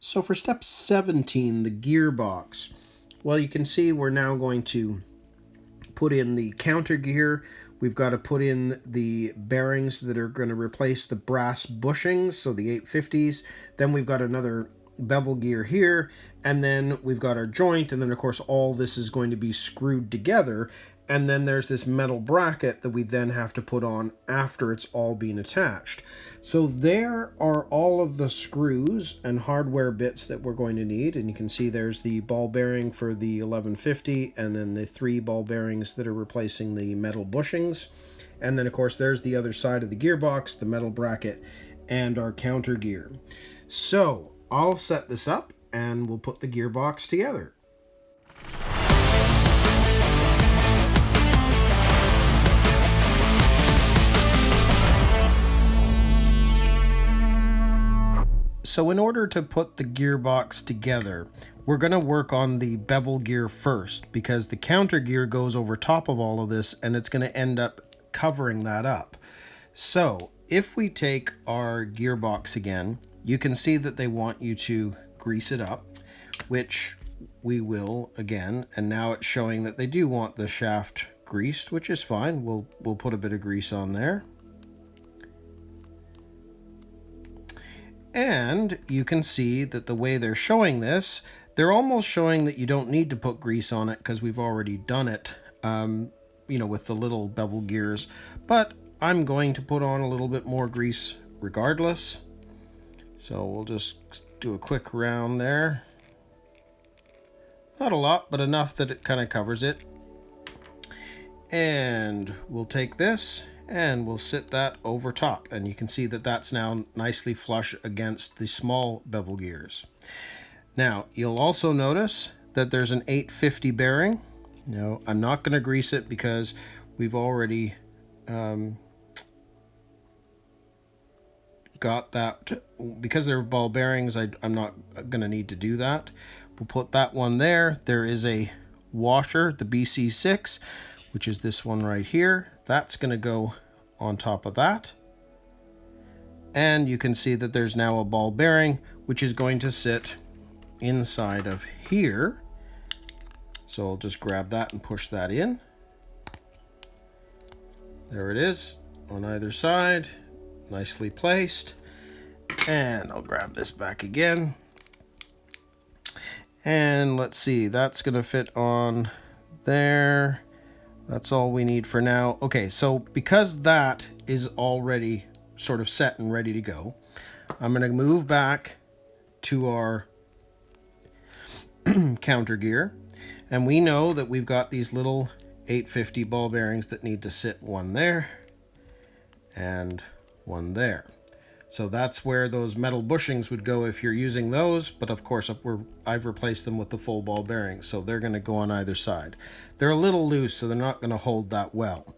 So for step 17, the gearbox, well, you can see we're now going to put in the counter gear. We've got to put in the bearings that are going to replace the brass bushings, so the 850s. Then we've got another bevel gear here, and then we've got our joint, and then of course all this is going to be screwed together. And then there's this metal bracket that we then have to put on after it's all been attached. So there are all of the screws and hardware bits that we're going to need. And you can see there's the ball bearing for the 1150 and then the 3 ball bearings that are replacing the metal bushings. And then of course there's the other side of the gearbox, the metal bracket, and our counter gear. So I'll set this up and we'll put the gearbox together. So in order to put the gearbox together, we're going to work on the bevel gear first, because the counter gear goes over top of all of this and it's going to end up covering that up. So if we take our gearbox again, you can see that they want you to grease it up, which we will again. And now it's showing that they do want the shaft greased, which is fine. We'll put a bit of grease on there. And you can see that the way they're showing this, they're almost showing that you don't need to put grease on it because we've already done it, with the little bevel gears. But I'm going to put on a little bit more grease regardless. So we'll just do a quick round there. Not a lot, but enough that it kind of covers it. And we'll take this and we'll sit that over top, and you can see that that's now nicely flush against the small bevel gears. Now you'll also notice that there's an 850 bearing. Now I'm not going to grease it because we've already got that. Because they're ball bearings, I'm not going to need to do that. We'll put that one there. There is a washer, the BC6, which is this one right here. That's going to go on top of that. And you can see that there's now a ball bearing, which is going to sit inside of here. So I'll just grab that and push that in. There it is on either side, nicely placed. And I'll grab this back again. And let's see, that's going to fit on there. That's all we need for now. Okay, so because that is already sort of set and ready to go, I'm going to move back to our counter gear. And we know that we've got these little 850 ball bearings that need to sit, one there and one there. So that's where those metal bushings would go if you're using those, but of course I've replaced them with the full ball bearings, so they're going to go on either side. They're a little loose, so they're not going to hold that well.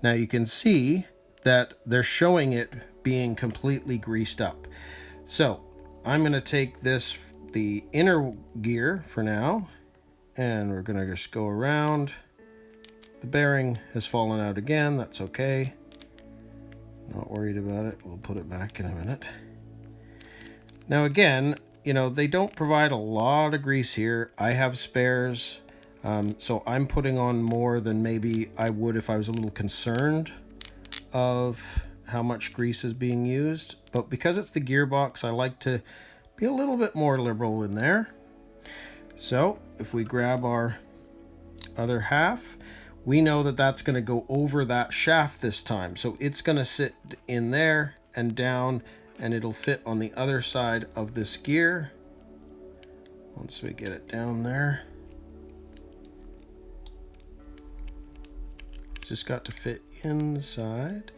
Now you can see that they're showing it being completely greased up. So I'm going to take this, the inner gear for now, and we're going to just go around. The bearing has fallen out again, that's okay. Not worried about it. We'll put it back in a minute. Now again, they don't provide a lot of grease here. I have spares, so I'm putting on more than maybe I would if I was a little concerned of how much grease is being used. But because it's the gearbox, I like to be a little bit more liberal in there. So if we grab our other half, we know that that's going to go over that shaft this time. So it's going to sit in there and down, and it'll fit on the other side of this gear. Once we get it down there. It's just got to fit inside.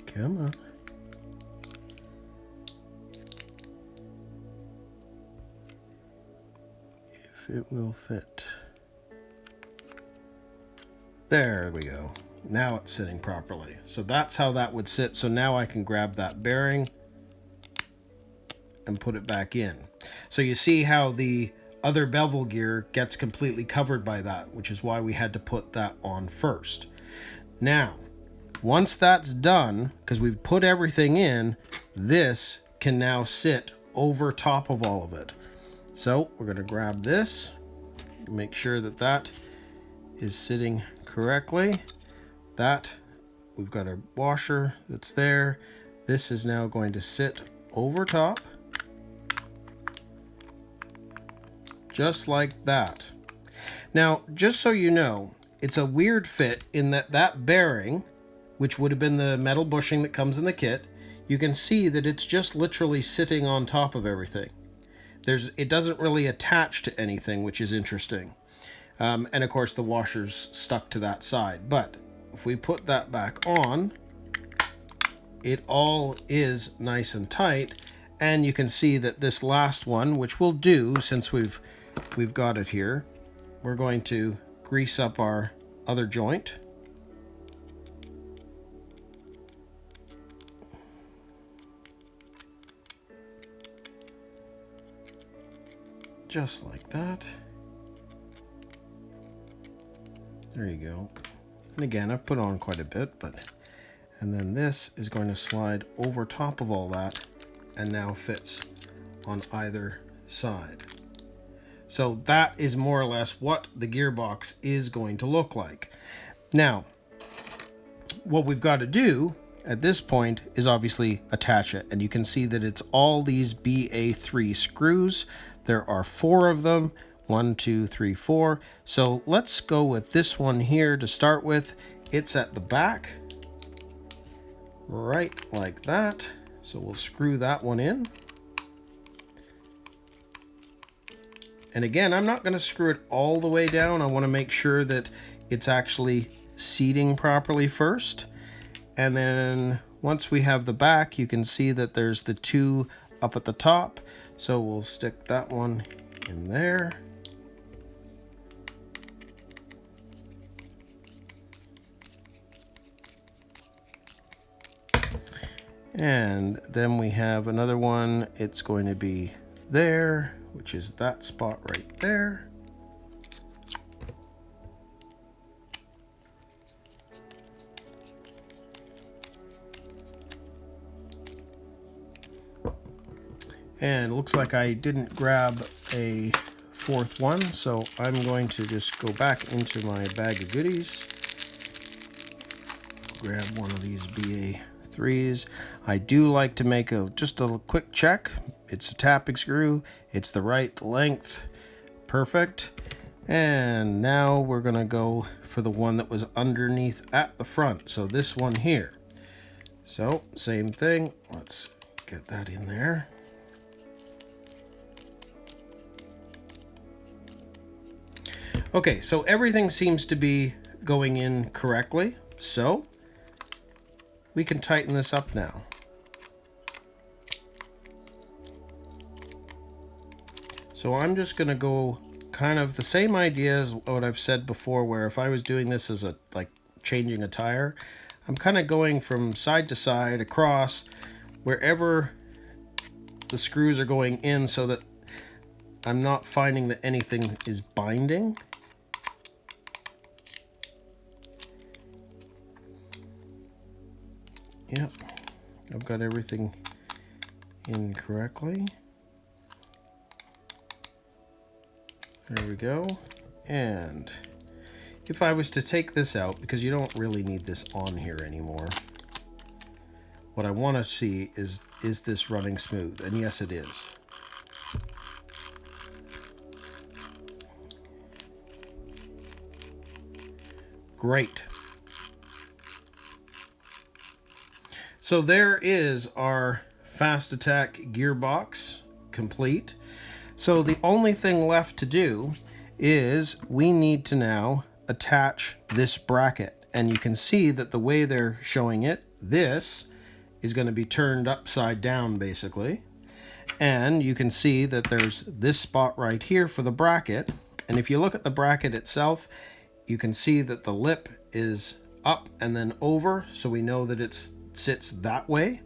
Come on. If it will fit. There we go. Now it's sitting properly. So that's how that would sit. So now I can grab that bearing and put it back in. So you see how the other bevel gear gets completely covered by that, which is why we had to put that on first. Now, once that's done, because we've put everything in, this can now sit over top of all of it. So we're going to grab this, make sure that that is sitting correctly. That, we've got a washer that's there. This is now going to sit over top, just like that. Now, just so you know, it's a weird fit in that that bearing, which would have been the metal bushing that comes in the kit, you can see that it's just literally sitting on top of everything. It doesn't really attach to anything, which is interesting. And of course the washer's stuck to that side. But if we put that back on, it all is nice and tight. And you can see that this last one, which we'll do since we've got it here, we're going to grease up our other joint. Just like that. There you go. And again, I've put on quite a bit, and then this is going to slide over top of all that and now fits on either side. So that is more or less what the gearbox is going to look like. Now, what we've got to do at this point is obviously attach it, and you can see that it's all these BA3 screws. There are 4 of them. 1, 2, 3, 4. So let's go with this one here to start with. It's at the back, right like that. So we'll screw that one in. And again, I'm not going to screw it all the way down. I want to make sure that it's actually seating properly first. And then once we have the back, you can see that there's the 2 up at the top. So we'll stick that one in there. And then we have another one. It's going to be there, which is that spot right there. And it looks like I didn't grab a 4th one, so I'm going to just go back into my bag of goodies. Grab one of these BA3s. I do like to make just a quick check. It's a tapping screw. It's the right length. Perfect. And now we're going to go for the one that was underneath at the front. So this one here. So same thing. Let's get that in there. Okay, so everything seems to be going in correctly. So we can tighten this up now. So I'm just going to go kind of the same idea as what I've said before, where if I was doing this as like changing a tire, I'm kind of going from side to side across wherever the screws are going in so that I'm not finding that anything is binding. Yep, I've got everything in correctly. There we go. And if I was to take this out, because you don't really need this on here anymore, what I want to see is this running smooth? And yes, it is. Great. So there is our Fast Attack gearbox complete. So the only thing left to do is we need to now attach this bracket. And you can see that the way they're showing it, this is going to be turned upside down basically. And you can see that there's this spot right here for the bracket. And if you look at the bracket itself, you can see that the lip is up and then over. So we know that it sits that way.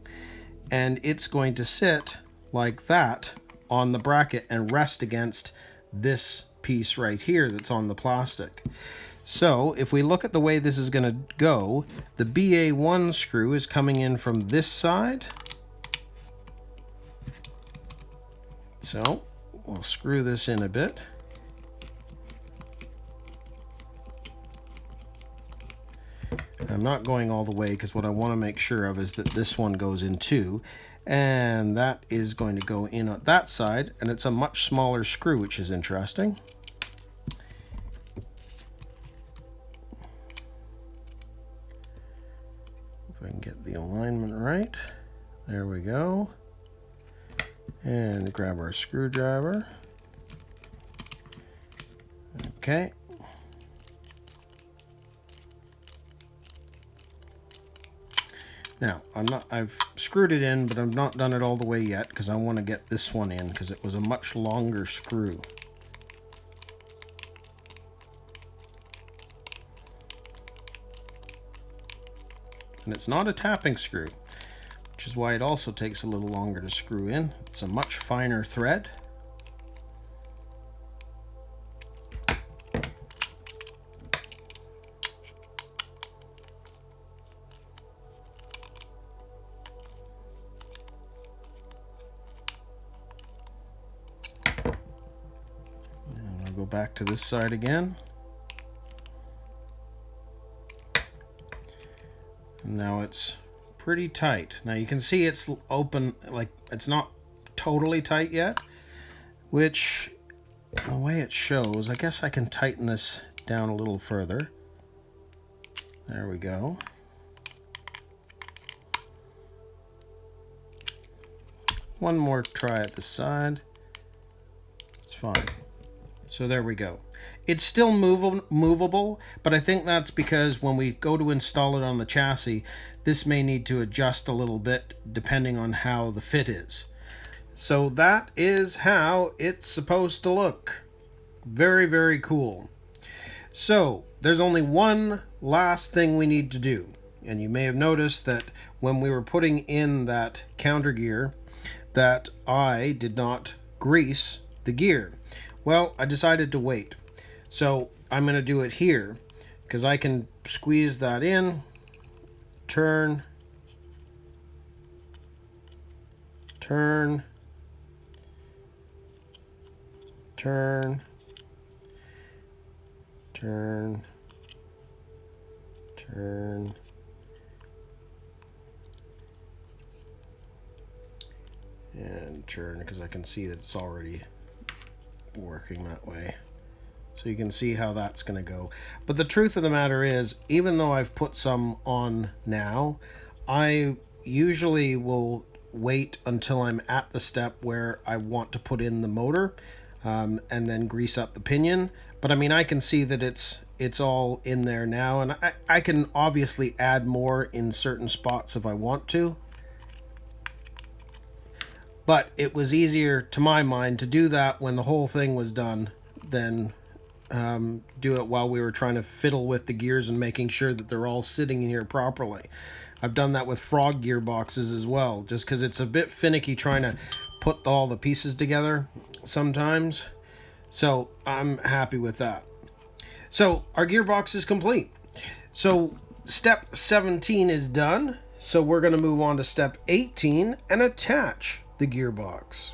And it's going to sit like that on the bracket and rest against this piece right here that's on the plastic. So if we look at the way this is going to go, the BA1 screw is coming in from this side. So we'll screw this in a bit. I'm not going all the way because what I want to make sure of is that this one goes in too, and that is going to go in on that side, and it's a much smaller screw, which is interesting. If I can get the alignment right. There we go. And grab our screwdriver. Okay. Now, I've screwed it in, but I've not done it all the way yet because I want to get this one in because it was a much longer screw. And it's not a tapping screw, which is why it also takes a little longer to screw in. It's a much finer thread. Go back to this side again. And now it's pretty tight. Now you can see it's open, like it's not totally tight yet, which the way it shows, I guess I can tighten this down a little further. There we go. One more try at the side. It's fine. So there we go. It's still movable, but I think that's because when we go to install it on the chassis, this may need to adjust a little bit depending on how the fit is. So that is how it's supposed to look. Very, very cool. So there's only one last thing we need to do. And you may have noticed that when we were putting in that counter gear, that I did not grease the gear. Well, I decided to wait. So I'm going to do it here because I can squeeze that in, turn, turn, turn, turn, turn, and turn because I can see that it's already working that way. So you can see how that's going to go. But the truth of the matter is, even though I've put some on now, I usually will wait until I'm at the step where I want to put in the motor and then grease up the pinion. But I mean, I can see that it's all in there now, and I can obviously add more in certain spots if I want to. But it was easier, to my mind, to do that when the whole thing was done than do it while we were trying to fiddle with the gears and making sure that they're all sitting in here properly. I've done that with frog gearboxes as well, just because it's a bit finicky trying to put all the pieces together sometimes. So I'm happy with that. So our gearbox is complete. So step 17 is done. So we're going to move on to step 18 and attach the gearbox.